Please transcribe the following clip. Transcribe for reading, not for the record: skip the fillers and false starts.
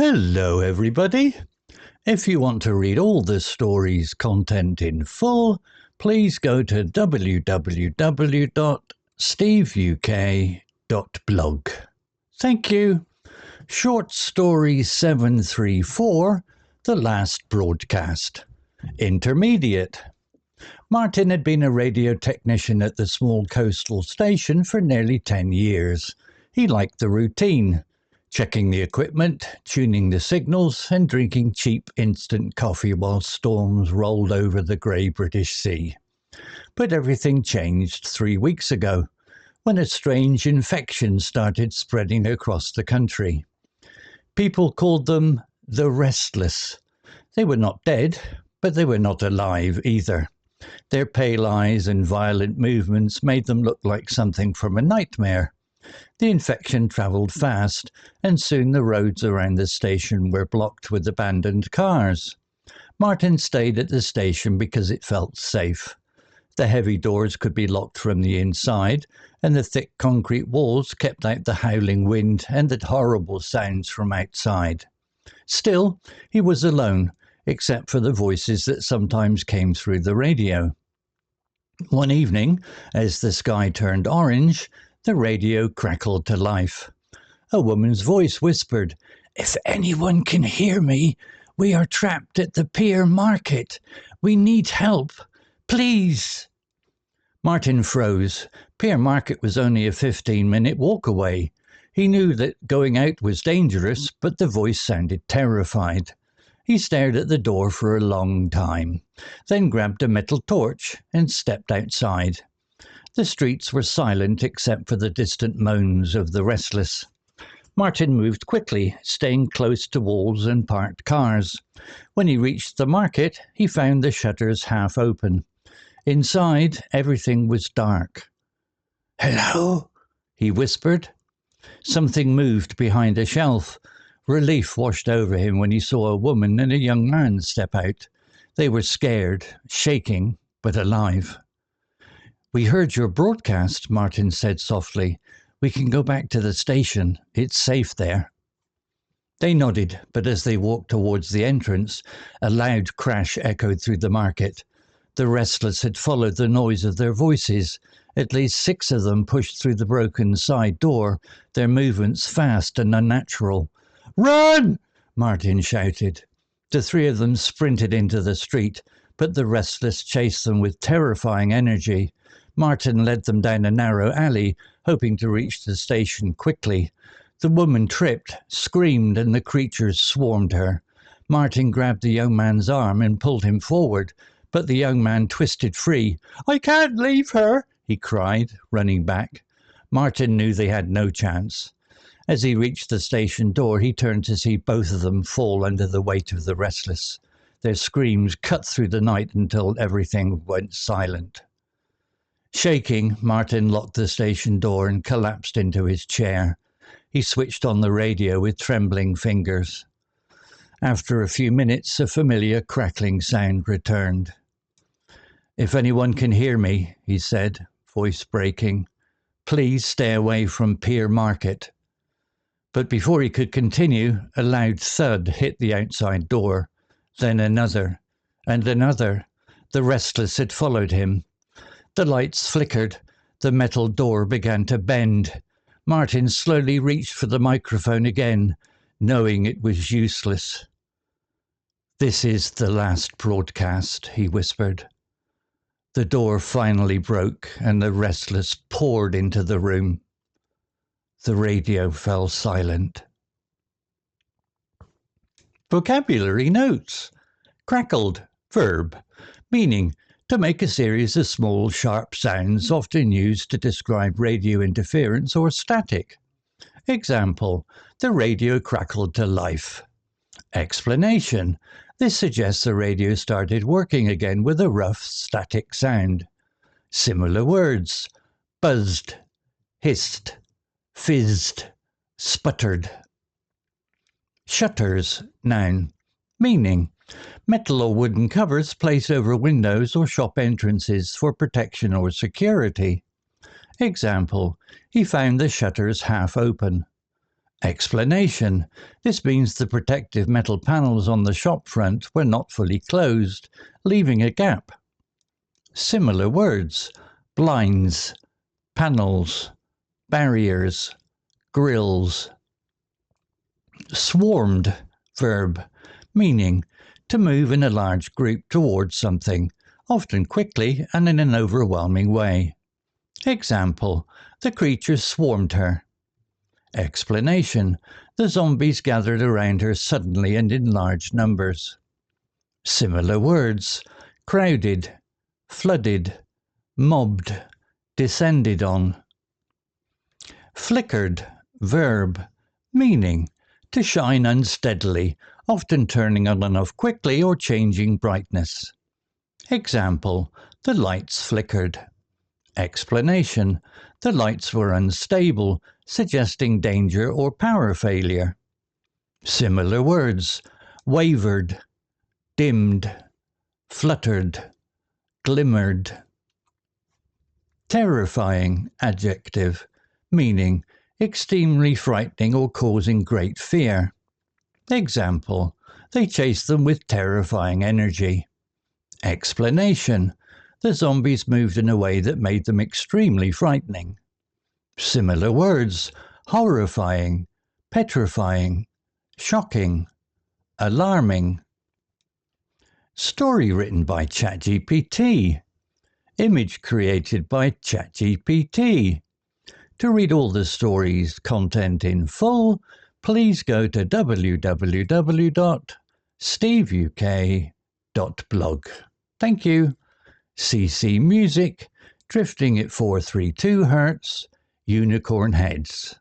Hello everybody! If you want to read all the story's content in full, please go to www.steveuk.blog. Thank you. Short Story 734, The Last Broadcast. Intermediate. Martin had been a radio technician at the small coastal station for nearly 10 years. He liked the routine. Checking the equipment, tuning the signals, and drinking cheap instant coffee while storms rolled over the grey British Sea. But everything changed 3 weeks ago, when a strange infection started spreading across the country. People called them the restless. They were not dead, but they were not alive either. Their pale eyes and violent movements made them look like something from a nightmare. The infection travelled fast, and soon the roads around the station were blocked with abandoned cars. Martin stayed at the station because it felt safe. The heavy doors could be locked from the inside, and the thick concrete walls kept out the howling wind and the horrible sounds from outside. Still, he was alone, except for the voices that sometimes came through the radio. One evening, as the sky turned orange, the radio crackled to life. A woman's voice whispered, "If anyone can hear me, we are trapped at the Pier Market. We need help. Please." Martin froze. Pier Market was only a 15-minute walk away. He knew that going out was dangerous, but the voice sounded terrified. He stared at the door for a long time, then grabbed a metal torch and stepped outside. The streets were silent except for the distant moans of the restless. Martin moved quickly, staying close to walls and parked cars. When he reached the market, he found the shutters half open. Inside, everything was dark. "Hello?" he whispered. Something moved behind a shelf. Relief washed over him when he saw a woman and a young man step out. They were scared, shaking, but alive. "We heard your broadcast," Martin said softly. "We can go back to the station. It's safe there." They nodded, but as they walked towards the entrance, a loud crash echoed through the market. The restless had followed the noise of their voices. At least 6 of them pushed through the broken side door, their movements fast and unnatural. "Run!" Martin shouted. The 3 of them sprinted into the street, but the restless chased them with terrifying energy. Martin led them down a narrow alley, hoping to reach the station quickly. The woman tripped, screamed, and the creatures swarmed her. Martin grabbed the young man's arm and pulled him forward, but the young man twisted free. "I can't leave her!" he cried, running back. Martin knew they had no chance. As he reached the station door, he turned to see both of them fall under the weight of the restless. Their screams cut through the night until everything went silent. Shaking, Martin locked the station door and collapsed into his chair. He switched on the radio with trembling fingers. After a few minutes, a familiar crackling sound returned. "If anyone can hear me," he said, voice breaking, "please stay away from Pier Market." But before he could continue, a loud thud hit the outside door. Then another, and another. The restless had followed him. The lights flickered. The metal door began to bend. Martin slowly reached for the microphone again, knowing it was useless. "This is the last broadcast," he whispered. The door finally broke, and the restless poured into the room. The radio fell silent. Vocabulary notes. Crackled, verb, meaning to make a series of small, sharp sounds often used to describe radio interference or static. Example, the radio crackled to life. Explanation, this suggests the radio started working again with a rough, static sound. Similar words, buzzed, hissed, fizzed, sputtered. Shutters, noun, meaning metal or wooden covers placed over windows or shop entrances for protection or security. Example, he found the shutters half open. Explanation. This means the protective metal panels on the shop front were not fully closed, leaving a gap. Similar words: blinds, panels, barriers, grills. Swarmed, verb, meaning to move in a large group towards something, often quickly and in an overwhelming way. Example: the creatures swarmed her. Explanation: the zombies gathered around her suddenly and in large numbers. Similar words: crowded, flooded, mobbed, descended on. Flickered, verb, meaning to shine unsteadily, often turning on and off quickly or changing brightness. Example: the lights flickered. Explanation: the lights were unstable, suggesting danger or power failure. Similar words: wavered, dimmed, fluttered, glimmered. Terrifying, adjective, meaning extremely frightening or causing great fear. Example: they chased them with terrifying energy. Explanation: the zombies moved in a way that made them extremely frightening. Similar words: horrifying, petrifying, shocking, alarming. Story written by ChatGPT. Image created by ChatGPT. To read all the story's content in full, please go to www.steveuk.blog. Thank you. CC Music, Drifting at 432 Hz, Unicorn Heads.